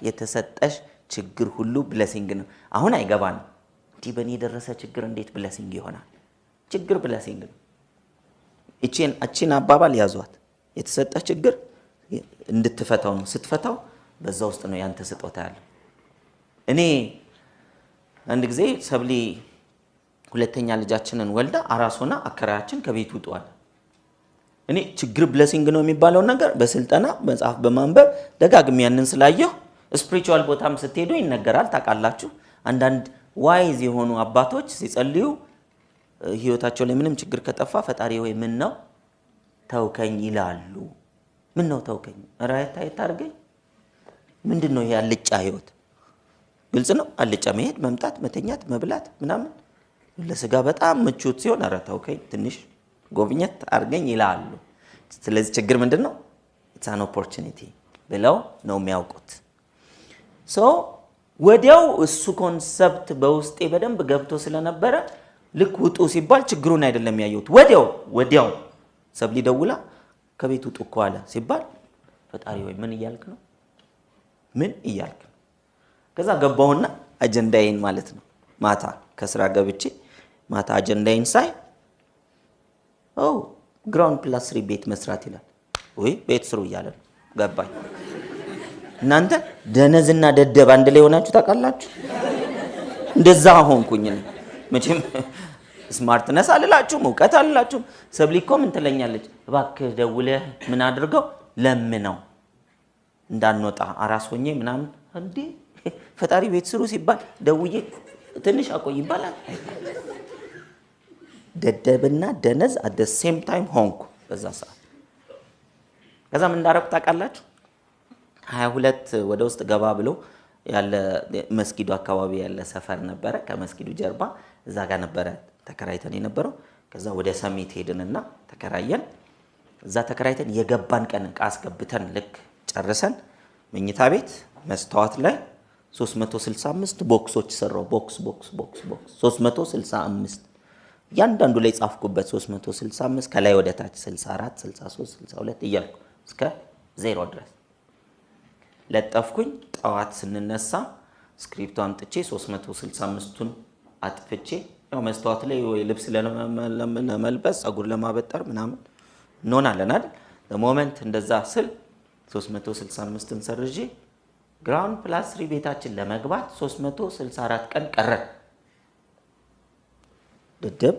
የተሰጠሽ ችግር ሁሉ ብለሲንግ ነው። አሁን አይገባንም። እንዲህ በእኔ የደረሰ ችግር እንዴት ብለሲንግ ይሆናል? ችግር ብለሲንግ ነው። እቺን አባባል ያዟት። የተሰጠ ችግር እንድትፈታው ነው። ስትፈታው በዛ ውስጥ ነው ያንተ ስጦታ ያለው። እኔ አንድ ጊዜ ሰብሊ ሁለተኛ ልጃችንን ወልዳ አራስ ሆና አከራያችን ከቤት ውጧል። እኔ ችግር ብለሲንግ ነው የሚባለው ነገር በስልጠና መጽሐፍ በማንበብ ደጋግሜ ያንን ስላየሁ ስፒሪቹዋል ቦታም ስትሄዱ ይነገራል። ታውቃላችሁ አንዳንድ ዋይዝ የሆኑ አባቶች ሲጸልዩ ህይወታቸው ላይ ምንም ችግር ከጠፋ ፈጣሪ ወይ ምን ነው ተውከኝ ይላሉ። ምን ነው ተውከኝ? ራይታ ይታርገኝ። ምንድነው ይሄ አልጫ ህይወት? ግልጽ ነው። አልጫ መሄድ፣ መምጣት፣ መተኛት፣ መብላት ምናምን ለስጋ በጣም ምቹት ሲሆን ኧረ ተውከኝ ትንሽ ጎብኘት አርገኝ ይላሉ። ስለዚህ ችግር ምንድነው? ኢትስ አን ኦፖርቹኒቲ ብለው ነው የሚያውቁት። ወዲያው እሱ ኮንሰፕት በውስጤ በደንብ ገብቶ ስለነበረ ልክ ውጡ ሲባል ችግሩን አይደለም ያየሁት። ወዲያው ሰብሊ ደውላ ከቤት ውጡ እኮ አለ ሲባል ፈጣሪ ወይ ምን እያልክ ነው? ምን እያልክ ነው? ከዛ ገባውና አጀንዳዬን ማለት ነው ማታ ከስራ ገብቼ ማታ አጀንዳዬን ሳይ ግራውንድ ፕላስ 3 ቤት መስራት ይላል። ወይ ቤት ስሩ እያለ ገባኝ። እናንተ ደነዝና ደደብ አንድ ላይ ሆናችሁ ታውቃላችሁ? እንደዛ ሆንኩኝ። መቼም ስማርትነስ አልላችሁም፣ እውቀት አልላችሁም። ሰብሊኮ ምን ትለኛለች? እባክህ ደውለህ ምን አድርገው ለምነው እንዳንወጣ አራስ ሆኜ ምናምን። እንዴ ፈጣሪ ቤት ስሩ ሲባል ደውዬ ትንሽ አቆይ ይባላል? ደደብና ደነዝ at the same time ሆንኩ በዛ ሰዓት። ከዛ ምን እንዳረኩ ታውቃላችሁ? 22 ወደ ውስጥ ገባ ብሎ ያለ መስጊዱ አካባቢ ያለ ሰፈር ነበረ። ከመስጊዱ ጀርባ እዛ ጋር ነበረ ተከራይተን የነበረው። ከዛ ወደ ሰሚት ሄድንና ተከራየን። እዛ ተከራይተን የገባን ቀን ዕቃ አስገብተን ልክ ጨርሰን መኝታ ቤት መስታወት ላይ 365 ቦክሶች ሰራው። ቦክስ 365 ያንዳንዱ ላይ ጻፍኩበት 365 ከላይ ወደ ታች 64 63 62 እያልኩ እስከ 0 ድረስ ለጠፍኩኝ። ጠዋት ስንነሳ ስክሪፕቱ አምጥቼ 365ቱን አጥፍቼ ያው መስታወት ላይ ወይ ልብስ ለመልበስ ጸጉር ለማበጠር ምናምን እንሆናለን አይደል? ለሞመንት እንደዛ ስል 365ን ሰርዤ ግራውንድ ፕላስ 3 ቤታችን ለመግባት 364 ቀን ቀረ። ደደብ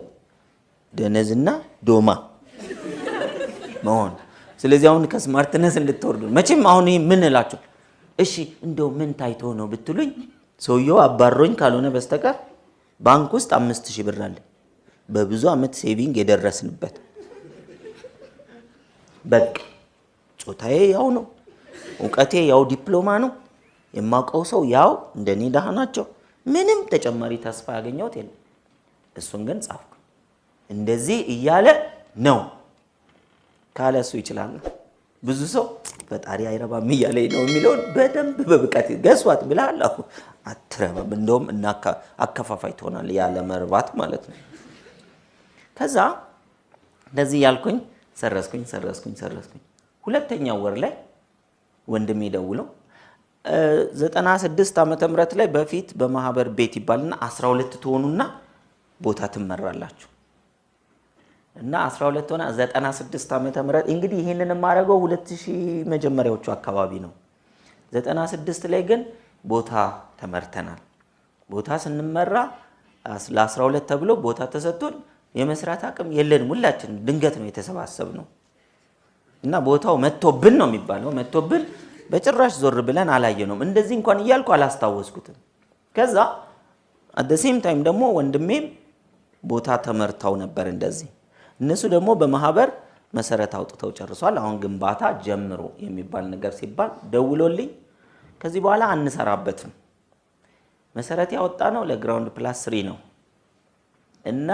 ደነዝና ዶማ መሆን። ስለዚህ አሁን ከስማርትነስ እንድትወርዱ መቼም አሁን ምን እላችሁ እሺ እንደው ምን ታይቶ ነው ብትሉኝ ሰውየው አባሮኝ ካልሆነ በስተቀር ባንክ ውስጥ 5000 ብር አለ በብዙ አመት ሴቪንግ የደረስንበት። በቃ ጾታዬ ያው ነው፣ ዕውቀቴ ያው ዲፕሎማ ነው፣ የማውቀው ሰው ያው እንደኔ ደሃ ናቸው። ምንም ተጨማሪ ተስፋ ያገኘሁት የለም። እሱን ግን ጻፍኩ። እንደዚህ እያለ ነው ካለሱ ይችላል። ብዙ ሰው ፈጣሪ አይረባም እያለኝ ነው የሚለውን በደንብ በብቃት ገስዋት ብላለሁ። አትረባም እንደውም አከፋፋይ ትሆናል ያለ መርባት ማለት ነው። ከዛ እንደዚህ ያልኩኝ ሰረስኩኝ። ሁለተኛው ወር ላይ ወንድሜ ደውለው 96 ዓመተ ምህረት ላይ በፊት በማህበር ቤት ይባልና 12 ትሆኑና ቦታ ትመራላችሁ እና 12 ሆና 96 ዓመተ ምህረት እንግዲህ ይሄንን ማረገው 2000 መጀመሪያዎቹ አካባቢ ነው። 96 ላይ ግን ቦታ ተመርተናል። ቦታ ስንመራ ለ12 ተብሎ ቦታ ተሰጥቶን የመስራት አቅም የለንም። ሁላችን ድንገት ነው የተሰባሰብነው እና ቦታው መጥቶብን ነው የሚባለው። መጥቶብን በጭራሽ ዞር ብለን አላየነውም። እንደዚህ እንኳን እያልኩ አላስታወስኩትም። ከዛ at the same time ደግሞ ወንድሜም ቦታ ተመርተው ነበር እንደዚህ። እነሱ ደግሞ በማህበር መሰረት አውጥተው ጨርሷል። አሁን ግንባታ ጀምሮ የሚባል ነገር ሲባል ደውሎልኝ ከዚህ በኋላ አንሰራበትም፣ መሰረት ያወጣነው ለግራውንድ ፕላስ 3 ነው እና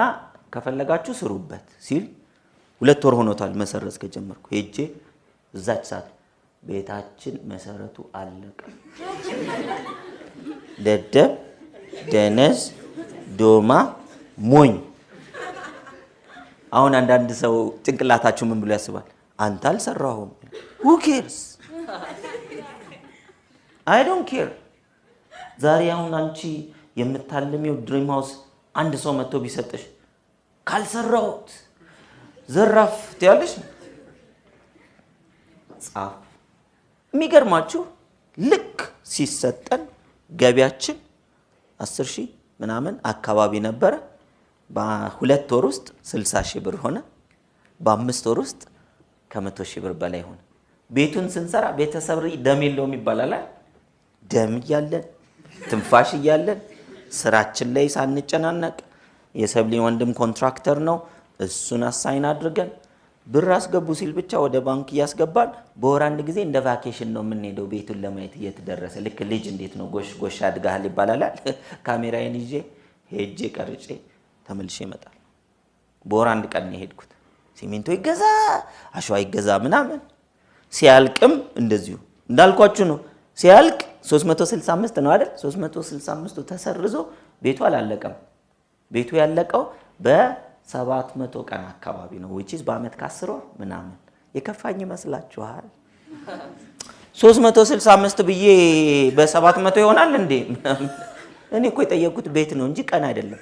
ከፈለጋችሁ ስሩበት ሲል 2 ወር ሆኖታል መሰረት ከጀመርኩ። ሄጄ እዛች ሰዓት ቤታችን መሰረቱ አለቀ። ደደብ ደነዝ ዶማ ሞኝ። አሁን አንዳንድ ሰው ጭንቅላታችሁ ምን ብሎ ያስባል? አንተ አልሰራሁም። who cares? I don't care። ዛሬ አሁን አንቺ የምታልሚው ድሪም ሃውስ አንድ ሰው መጥቶ ቢሰጥሽ ካልሰራሁት ዘራፍ ትያለሽ። ጻፍ። የሚገርማችሁ ልክ ሲሰጠን ገቢያችን 10,000 ምናምን አካባቢ ነበረ። በ2 ወር ውስጥ 60,000 ብር ሆነ። በ5 ወር ውስጥ ከ100,000 ብር በላይ ሆነ። ቤቱን ስንሰራ ቤተሰብ ደም የለውም ይባላል። ደም እያለን ትንፋሽ እያለን ስራችን ላይ ሳንጨናነቅ የሰብሊ ወንድም ኮንትራክተር ነው፣ እሱን አሳይን አድርገን ብር አስገቡ ሲል ብቻ ወደ ባንክ እያስገባን በወር አንድ ጊዜ እንደ ቫኬሽን ነው የምንሄደው ቤቱን ለማየት እየተደረሰ። ልክ ልጅ እንዴት ነው ጎሽ ጎሽ አድጋል ይባላል። ካሜራዬን ይዤ ሄጄ ቀርጬ ተመልሼ እመጣለሁ። በወር አንድ ቀን ነው የሄድኩት። ሲሚንቶ ይገዛ አሸዋ ይገዛ ምናምን። ሲያልቅም እንደዚሁ እንዳልኳችሁ ነው። ሲያልቅ 365 ነው አይደል? 365ቱ ተሰርዞ ቤቱ አላለቀም። ቤቱ ያለቀው በ700 ቀን አካባቢ ነው which is በአመት ከ10 ወር ምናምን። የከፋኝ ይመስላችኋል? 365 ብዬ በ700 ይሆናል እንዴ? እኔ እኮ የጠየቁት ቤት ነው እንጂ ቀን አይደለም።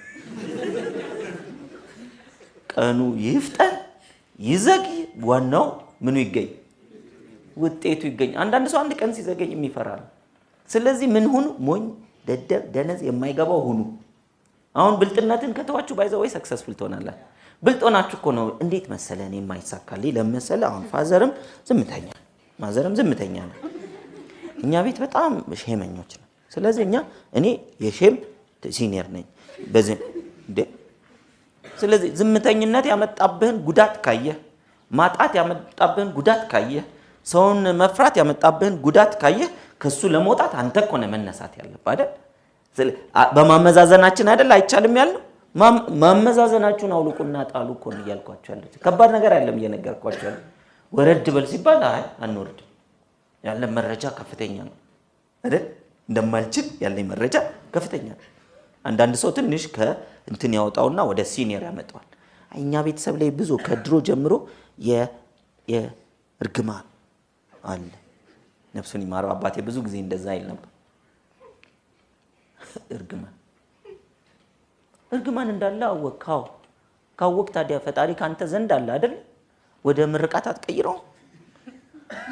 ቀኑ ይፍጠን ይዘግይ ዋናው ምኑ ይገኝ ውጤቱ ይገኝ። አንዳንድ ሰው አንድ ቀን ሲዘገይ የሚፈራል። ስለዚህ ምን ሁኑ? ሞኝ ደደብ ደነዝ የማይገባው ሁኑ። አሁን ብልጥነትን ከተዋችሁ ባይዘው ወይ ሰክሰስፉል ትሆናላችሁ። ብልጦናችሁ እኮ ነው። እንዴት መሰለን የማይሳካልኝ ለምሳሌ አሁን ፋዘርም ዝምተኛ ማዘርም ዝምተኛ ነው። እኛ ቤት በጣም ሼመኞች ነው። ስለዚህ እኔ የሼም ሲኒየር ነኝ በዚህ እንዴ። ስለዚህ ዝምተኝነት ያመጣብህን ጉዳት ካየህ፣ ማጣት ያመጣብህን ጉዳት ካየህ፣ ሰውን መፍራት ያመጣብህን ጉዳት ካየህ ከሱ ለመውጣት አንተ እኮ ነህ መነሳት ያለብህ አይደል? በማመዛዘናችን አይደል አይቻልም ያለው። ማመዛዘናችሁን አውልቁና ጣሉ እኮ ነው እያልኳችሁ ያለሁት። ከባድ ነገር አይደለም እየነገርኳችሁ ያለው። ወረድ በል ሲባል አይ አንወርድ ያለ መረጃ ከፍተኛ ነው አይደል? እንደማልችል ያለኝ መረጃ ከፍተኛ ነው። አንዳንድ ሰው ትንሽ ከእንትን ያወጣውና ወደ ሲኒየር ያመጣዋል። እኛ ቤተሰብ ላይ ብዙ ከድሮ ጀምሮ የእርግማን አለ። ነፍሱን ይማረው አባቴ ብዙ ጊዜ እንደዛ ይል ነበር። እርግማን እንዳለ አወቅካው። ካወቅ ታዲያ ፈጣሪ ካንተ ዘንድ አለ አይደል? ወደ ምርቃት አትቀይረው።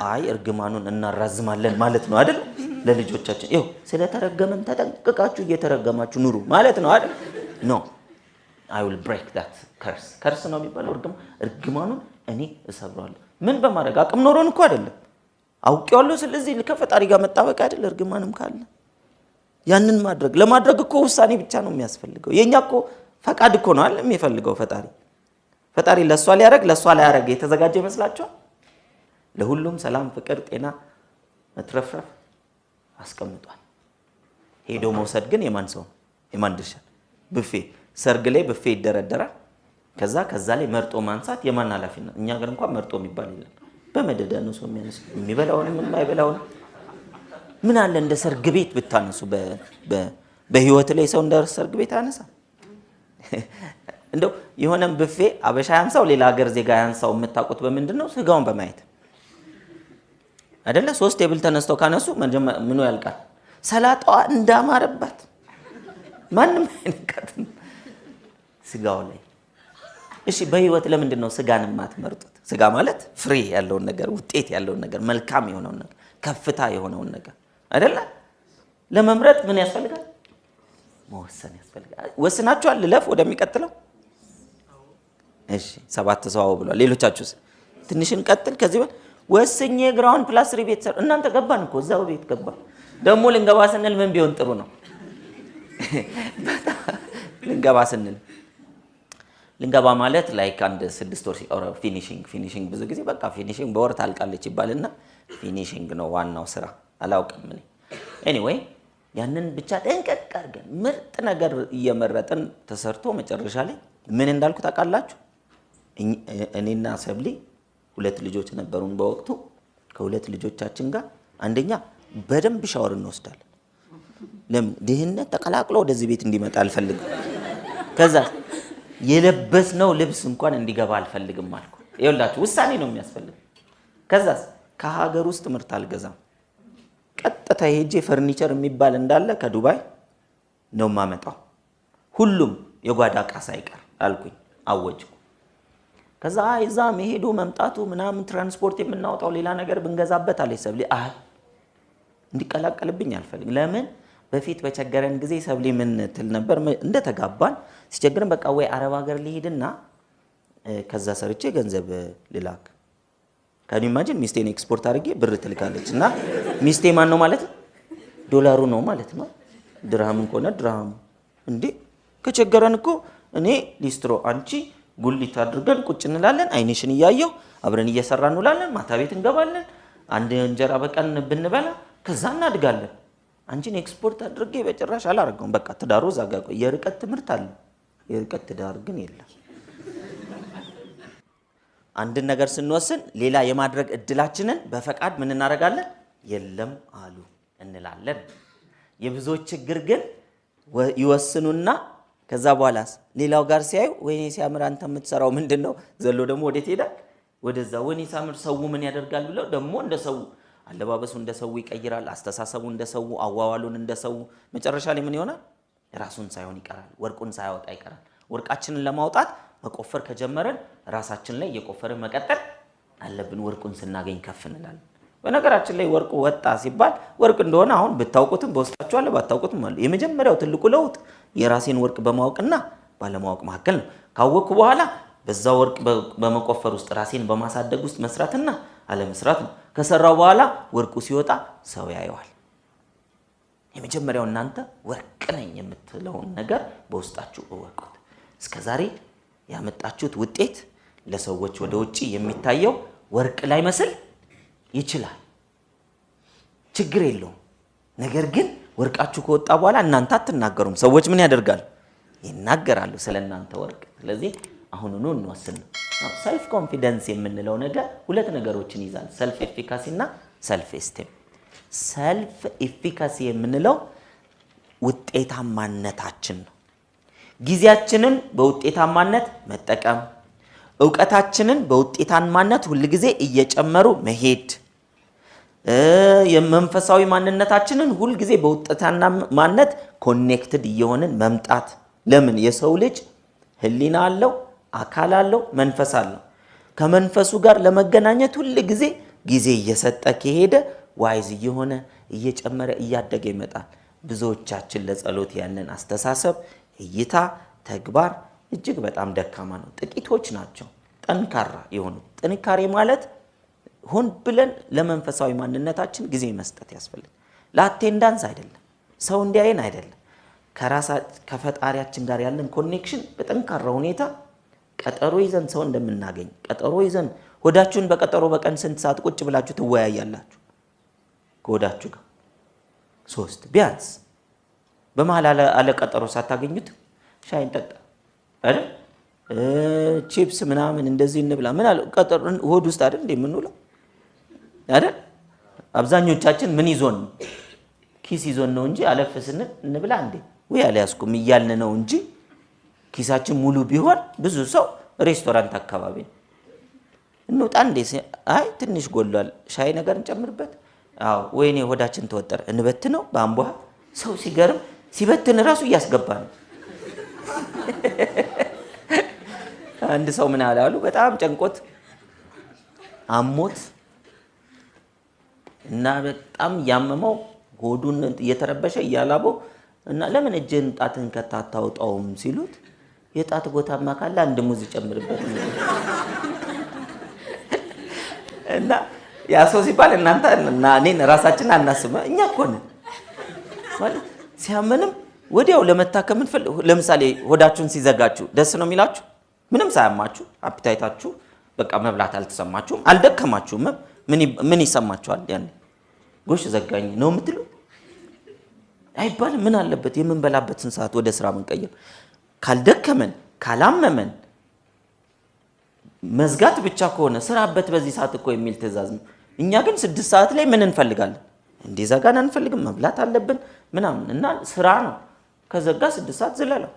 አይ እርግማኑን እናራዝማለን ማለት ነው አይደል? ለልጆቻችን ይኸው ስለተረገመን ተጠንቅቃችሁ እየተረገማችሁ ኑሩ ማለት ነው አይደል? ኖ I will break that curse ነው የሚባለው እርግማኑን እኔ እሰብራለሁ። ምን በማድረግ አቅም ኖሮን እኮ አይደለም አውቄዋለሁ። ስለዚህ ከፈጣሪ ጋር መጣበቅ አይደል? እርግማንም ካለ ያንን ለማድረግ እኮ ውሳኔ ብቻ ነው የሚያስፈልገው። የኛ እኮ ፈቃድ እኮ ነው አይደል የሚፈልገው ፈጣሪ ለሷ ሊያረግ ለሷ ላያረግ የተዘጋጀ ይመስላችኋል? ለሁሉም ሰላም፣ ፍቅር፣ ጤና፣ መትረፍረፍ አስቀምጧል። ሄዶ መውሰድ ግን የማን ድርሻ? ብፌ ሰርግ ላይ ብፌ ይደረደራል። ከዛ ላይ መርጦ ማንሳት የማን ኃላፊነት? እኛ ጋር እንኳን መርጦ የሚባል የለም። በመደዳ ነው ሰው የሚያነሳ የሚበላውንም የማይበላውን። ምን አለ እንደ ሰርግ ቤት ብታነሱ። በህይወት ላይ ሰው እንደ ሰርግ ቤት አነሳ። እንደው የሆነም ብፌ አበሻ ያንሳው ሌላ ሀገር ዜጋ ያንሳው የምታውቁት በምንድነው? ስጋውን በማየት አይደለ? 3 ቴብል ተነስተው ካነሱ ምኑ ያልቃል? ሰላጣዋ እንዳማረባት ማንም አይነካትም ስጋው ላይ። እሺ በህይወት ለምንድን ነው ስጋን የማትመርጡት? ስጋ ማለት ፍሬ ያለውን ነገር፣ ውጤት ያለውን ነገር፣ መልካም የሆነውን ነገር፣ ከፍታ የሆነውን ነገር አይደለ? ለመምረጥ ምን ያስፈልጋል? መወሰን ያስፈልጋል። ወስናችኋል? ልለፍ ወደሚቀጥለው። እሺ 7 ሰው ብሏል። ሌሎቻችሁስ? ትንሽ እንቀጥል። ከዚህ ወስኜ ግራውንድ ፕላስ 3 ቤት ሰር እናንተ ገባን እኮ እዛው ቤት ገባን። ደግሞ ልንገባ ስንል ምን ቢሆን ጥሩ ነው? ልንገባ ማለት ላይክ አንድ 6 ወር ሲቀር ፊኒሺንግ ብዙ ጊዜ በቃ ፊኒሺንግ በወር ታልቃለች ይባልና ፊኒሺንግ ነው ዋናው ስራ። አላውቅም እኔ ኤኒዌይ ያንን ብቻ ጠንቀቅ አድርገን ምርጥ ነገር እየመረጥን ተሰርቶ መጨረሻ ላይ ምን እንዳልኩ ታውቃላችሁ? እኔና ሰብሊ 2 ልጆች ነበሩን በወቅቱ። ከ2 ልጆቻችን ጋር አንደኛ በደንብ ሻወር እንወስዳለን። ለምን ድህነት ተቀላቅሎ ወደዚህ ቤት እንዲመጣ አልፈልግም። ከዛ የለበስነው ልብስ እንኳን እንዲገባ አልፈልግም አልኩ። ይኸውላችሁ ውሳኔ ነው የሚያስፈልግ። ከዛስ ከሀገር ውስጥ ምርት አልገዛም። ቀጥታ ሄጄ ፈርኒቸር የሚባል እንዳለ ከዱባይ ነው ማመጣው፣ ሁሉም የጓዳ ዕቃ ሳይቀር አልኩኝ፣ አወጅኩ። ከዛ እዛ መሄዱ መምጣቱ ምናምን ትራንስፖርት የምናወጣው ሌላ ነገር ብንገዛበት አለኝ ሰብሊ። እንዲቀላቀልብኝ አልፈልግም። ለምን በፊት በቸገረን ጊዜ ሰብሊ ምን ትል ነበር? እንደተጋባን ሲቸግረን በቃ ወይ አረብ ሀገር ልሄድና ከዛ ሰርቼ ገንዘብ ልላክ። ካን ኢማጂን ሚስቴን ኤክስፖርት አድርጌ ብር ትልካለች እና ሚስቴ ማን ነው ማለት ነው? ዶላሩ ነው ማለት ነው። ድርሃምን ከሆነ ድርሃሙ። እንዴ ከቸገረን እኮ እኔ ሊስትሮ አንቺ ጉሊት አድርገን ቁጭ እንላለን። አይንሽን እያየው አብረን እየሰራን እንውላለን። ማታ ቤት እንገባለን። አንድ እንጀራ በቀን ብንበላ ከዛ እናድጋለን። አንቺን ኤክስፖርት አድርጌ በጭራሽ አላረጋውም። በቃ ትዳሩ ዛጋ። የርቀት ትምህርት አለ፣ የርቀት ትዳር ግን የለም። አንድ ነገር ስንወስን ሌላ የማድረግ እድላችንን በፈቃድ ምን እናደርጋለን? የለም አሉ እንላለን። የብዙዎች ችግር ግን ይወስኑና ከዛ በኋላስ ሌላው ጋር ሲያዩ ወይኔ ሲያምር አንተ የምትሰራው ምንድነው? ዘሎ ደግሞ ወዴት ሄዳል? ወደዛ። ወይኔ ሲያምር ሰው ምን ያደርጋል ብለው ደግሞ እንደሰው አለባበሱ እንደሰው ይቀይራል፣ አስተሳሰቡ እንደሰው፣ አዋዋሉን እንደሰው። መጨረሻ ላይ ምን ይሆናል? ራሱን ሳይሆን ይቀራል፣ ወርቁን ሳያወጣ ይቀራል። ወርቃችንን ለማውጣት መቆፈር ከጀመረን ራሳችን ላይ እየቆፈርን መቀጠል አለብን። ወርቁን ስናገኝ ከፍ እንላለን። በነገራችን ላይ ወርቁ ወጣ ሲባል ወርቅ እንደሆነ አሁን ብታውቁትም በውስጣችሁ አለ፣ ባታውቁትም አለ። የመጀመሪያው ትልቁ ለውጥ የራሴን ወርቅ በማወቅና ባለማወቅ መካከል ነው። ካወቅኩ በኋላ በዛ ወርቅ በመቆፈር ውስጥ ራሴን በማሳደግ ውስጥ መስራትና አለመስራት ነው። ከሰራው በኋላ ወርቁ ሲወጣ ሰው ያየዋል። የመጀመሪያው እናንተ ወርቅ ነኝ የምትለውን ነገር በውስጣችሁ እወቁት። እስከዛሬ ያመጣችሁት ውጤት ለሰዎች ወደ ውጪ የሚታየው ወርቅ ላይ መስል ይችላል፣ ችግር የለውም። ነገር ግን ወርቃችሁ ከወጣ በኋላ እናንተ አትናገሩም። ሰዎች ምን ያደርጋሉ? ይናገራሉ ስለናንተ ወርቅ። ስለዚህ አሁኑኑ እንወስን። ሰልፍ ኮንፊደንስ የምንለው ነገር 2 ነገሮችን ይዛል፣ ሰልፍ ኤፊካሲ እና ሰልፍ ኤስቲም። ሰልፍ ኤፊካሲ የምንለው ውጤታማነታችን ነው። ጊዜያችንን በውጤታማነት መጠቀም፣ ዕውቀታችንን በውጤታማነት ሁሉ ጊዜ እየጨመሩ መሄድ፣ የመንፈሳዊ ማንነታችንን ሁል ጊዜ በውጤታና ማንነት ኮኔክትድ እየሆንን መምጣት። ለምን የሰው ልጅ ህሊና አለው፣ አካል አለው፣ መንፈስ አለው። ከመንፈሱ ጋር ለመገናኘት ሁል ጊዜ እየሰጠ ከሄደ ዋይዝ እየሆነ እየጨመረ እያደገ ይመጣል። ብዙዎቻችን ለጸሎት ያለን አስተሳሰብ፣ እይታ፣ ተግባር እጅግ በጣም ደካማ ነው። ጥቂቶች ናቸው ጠንካራ የሆኑ። ጥንካሬ ማለት ሆን ብለን ለመንፈሳዊ ማንነታችን ጊዜ መስጠት ያስፈልጋል። ለአቴንዳንስ አይደለም፣ ሰው እንዲያየን አይደለም። ከፈጣሪያችን ጋር ያለን ኮኔክሽን በጠንካራ ሁኔታ ቀጠሮ ይዘን ሰው እንደምናገኝ ቀጠሮ ይዘን ሆዳችሁን በቀጠሮ በቀን ስንት ሰዓት ቁጭ ብላችሁ ትወያያላችሁ? ከሆዳችሁ ጋር 3 ቢያንስ። በመሃል አለ ቀጠሮ ሳታገኙት ሻይ እንጠጣ አይደል? ቺፕስ ምናምን እንደዚህ እንብላ ምን አለ ቀጠሮ ሆድ ውስጥ አይደል እንደምንውለው አይደል? አብዛኞቻችን ምን ይዞን ኪስ ይዞን ነው እንጂ አለፍ ስንል እንብላ እንዴ ወይ አልያዝኩም እያልን ነው እንጂ ኪሳችን ሙሉ ቢሆን ብዙ ሰው ሬስቶራንት አካባቢ እንውጣ እንዴ አይ ትንሽ ጎሏል ሻይ ነገር እንጨምርበት አዎ ወይኔ ሆዳችን ተወጠረ እንበት ነው ባምቧ ሰው ሲገርም ሲበትን ራሱ እያስገባ ነው። አንድ ሰው ምን አላሉ በጣም ጨንቆት አሞት እና በጣም ያመመው ሆዱን እየተረበሸ እያላበው እና ለምን እጅን ጣትን ከታታውጣውም ሲሉት የጣት ቦታማ ካለ አንድ ሙዝ ጨምርበት እና ያ ሰው ሲባል እናንተ እና እኔን ራሳችን አናስበ እኛ እኮ ነን ማለት ሲያመንም ወዲያው ለመታከም ለምሳሌ ሆዳችሁን ሲዘጋችሁ ደስ ነው የሚላችሁ ምንም ሳያማችሁ አፒታይታችሁ በቃ መብላት አልተሰማችሁም አልደከማችሁም ምን ይሰማችኋል? ያኔ ጎሽ ዘጋኝ ነው የምትሉ አይባልም። ምን አለበት የምንበላበትን ሰዓት ወደ ስራ መንቀየር ካልደከመን ካላመመን መዝጋት ብቻ ከሆነ ስራበት በዚህ ሰዓት እኮ የሚል ትእዛዝ ነው። እኛ ግን 6 ሰዓት ላይ ምን እንፈልጋለን? እንዲዘጋን አንፈልግም። መብላት አለብን ምናምን እና ስራ ነው። ከዘጋ 6 ሰዓት ዝለለው።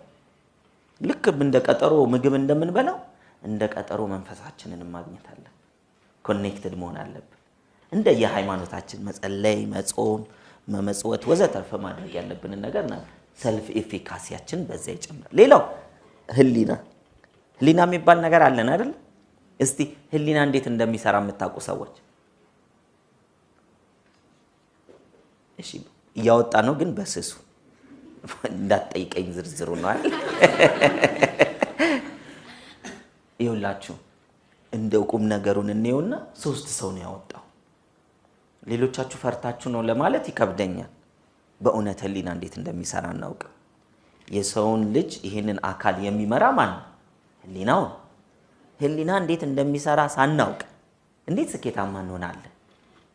ልክ እንደ ቀጠሮ ምግብ እንደምንበላው እንደ ቀጠሮ መንፈሳችንን ማግኘት አለብን። ኮኔክትድ መሆን አለብን። እንደ የሃይማኖታችን መጸለይ፣ መጾም፣ መመጽወት ወዘተርፈ ማድረግ ያለብን ነገር ነው። ሰልፍ ኤፊካሲያችን በዛ ይጨምራል። ሌላው ህሊና የሚባል ነገር አለን አይደል? እስቲ ህሊና እንዴት እንደሚሰራ የምታውቁ ሰዎች እሺ፣ እያወጣ ነው ግን በስሱ እንዳትጠይቀኝ ዝርዝሩ ነው አይደል? ይኸውላችሁ እንደው ቁም ነገሩን እንየውና 3 ሰው ነው ያወጣው። ሌሎቻችሁ ፈርታችሁ ነው ለማለት ይከብደኛል። በእውነት ህሊና እንዴት እንደሚሰራ እናውቅ። የሰውን ልጅ ይሄንን አካል የሚመራ ማን ነው? ህሊናው። ህሊና እንዴት እንደሚሰራ ሳናውቅ እንዴት ስኬታማ እንሆናለን?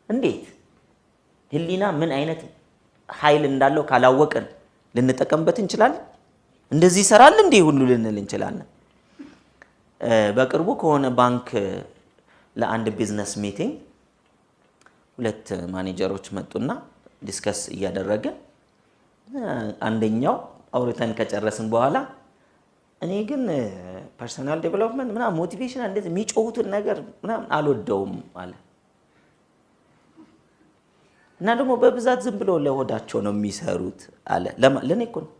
እንዴት ህሊና ምን አይነት ኃይል እንዳለው ካላወቅን ልንጠቀምበት እንችላለን? እንደዚህ ይሰራል እንዴ ሁሉ ልንል እንችላለን። በቅርቡ ከሆነ ባንክ ለአንድ ቢዝነስ ሚቲንግ 2 ማኔጀሮች መጡና ዲስከስ እያደረግን አንደኛው አውርተን ከጨረስን በኋላ እኔ ግን ፐርሰናል ዴቨሎፕመንት ምናምን ሞቲቬሽን እንደዚህ የሚጮሁትን ነገር ምናምን አልወደውም አለ እና ደግሞ በብዛት ዝም ብለው ለሆዳቸው ነው የሚሰሩት አለ። ለኔ እኮ ነው።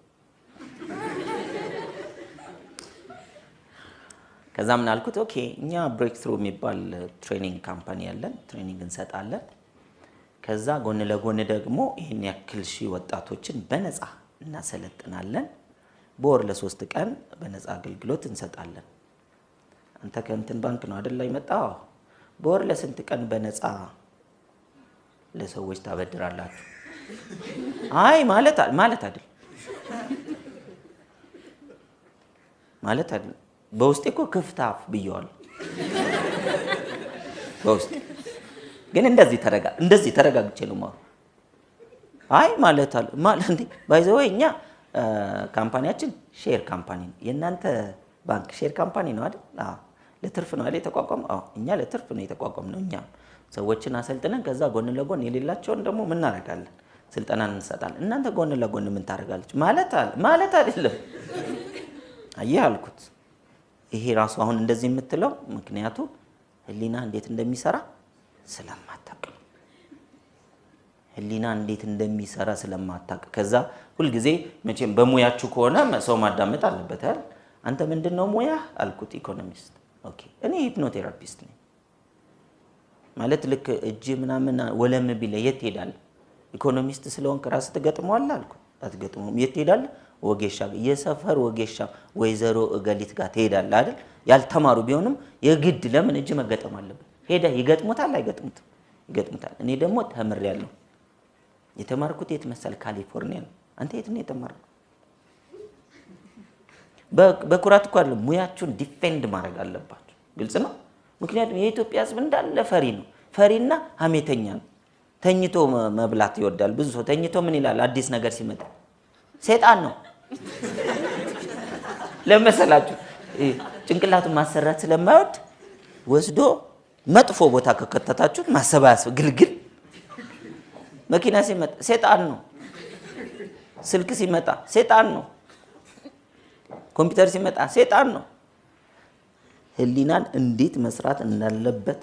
ከዛ ምን አልኩት፣ ኦኬ እኛ ብሬክ ትሩ የሚባል ትሬኒንግ ካምፓኒ ያለን ትሬኒንግ እንሰጣለን። ከዛ ጎን ለጎን ደግሞ ይሄን ያክል ሺህ ወጣቶችን በነፃ እናሰለጥናለን። በወር ለ3 ቀን በነፃ አገልግሎት እንሰጣለን። አንተ ከእንትን ባንክ ነው አይደል የመጣው? በወር ለስንት ቀን በነፃ ለሰዎች ታበድራላችሁ? አይ ማለት አይደል ማለት አይደል። በውስጤ እኮ ክፍታፍ ብየዋለሁ። በውስጤ ግን እንደዚህ ተረጋግቼ ነው ማለት አይ ማለት እንዴ ባይዘው እኛ ካምፓኒያችን ሼር ካምፓኒ ነው። የእናንተ ባንክ ሼር ካምፓኒ ነው አይደል? አዎ። ለትርፍ ነው አይደል የተቋቋመው? አዎ። እኛ ለትርፍ ነው የተቋቋመው። እኛም ሰዎችን አሰልጥነን ከዛ ጎን ለጎን የሌላቸውን ደግሞ ምን እናደርጋለን? ስልጠና እንሰጣለን። እናንተ ጎን ለጎን ምን ታደርጋላችሁ? ማለት አይደለም። አየህ አልኩት። ይሄ ራሱ አሁን እንደዚህ የምትለው ምክንያቱ ህሊና እንዴት እንደሚሰራ ስለማታውቅ። ህሊና እንዴት እንደሚሰራ ስለማታውቅ ከዛ ሁሉ ጊዜ መቼም በሙያችሁ ከሆነ ሰው ማዳመጥ አለበት አይደል? አንተ ምንድነው ሙያ አልኩት ኢኮኖሚስት። ኦኬ እኔ ሂፕኖቴራፒስት ነኝ ማለት ልክ እጅ ምናምን ወለም ቢለ የት ሄዳል? ኢኮኖሚስት ስለሆንክ ራስ ትገጥመዋለህ አልኩት። አትገጥመውም። የት ሄዳል? ወጌሻ የሰፈር ወጌሻ ወይዘሮ እገሊት ጋር ትሄዳለህ አይደል? ያልተማሩ ቢሆንም የግድ ለምን እጅ መገጠም አለበት? ሄዳ ይገጥሙታል አይገጥሙትም? ይገጥሙታል። እኔ ደግሞ ተምሬያለሁ። የተማርኩት የት መሰል? ካሊፎርኒያ ነው። አንተ የት ነው የተማርከው? በኩራት እኮ አይደለም ሙያችሁን ዲፌንድ ማድረግ አለባችሁ። ግልጽ ነው። ምክንያቱም የኢትዮጵያ ሕዝብ እንዳለ ፈሪ ነው። ፈሪና ሀሜተኛ ነው። ተኝቶ መብላት ይወዳል። ብዙ ሰው ተኝቶ ምን ይላል? አዲስ ነገር ሲመጣ ሰይጣን ነው ለመሰላችሁ። ጭንቅላቱን ማሰራት ስለማይወድ ወስዶ መጥፎ ቦታ ከከተታችሁት ማሰባሰብ ግልግል። መኪና ሲመጣ ሰይጣን ነው። ስልክ ሲመጣ ሰይጣን ነው። ኮምፒውተር ሲመጣ ሰይጣን ነው። ህሊናን እንዴት መስራት እንዳለበት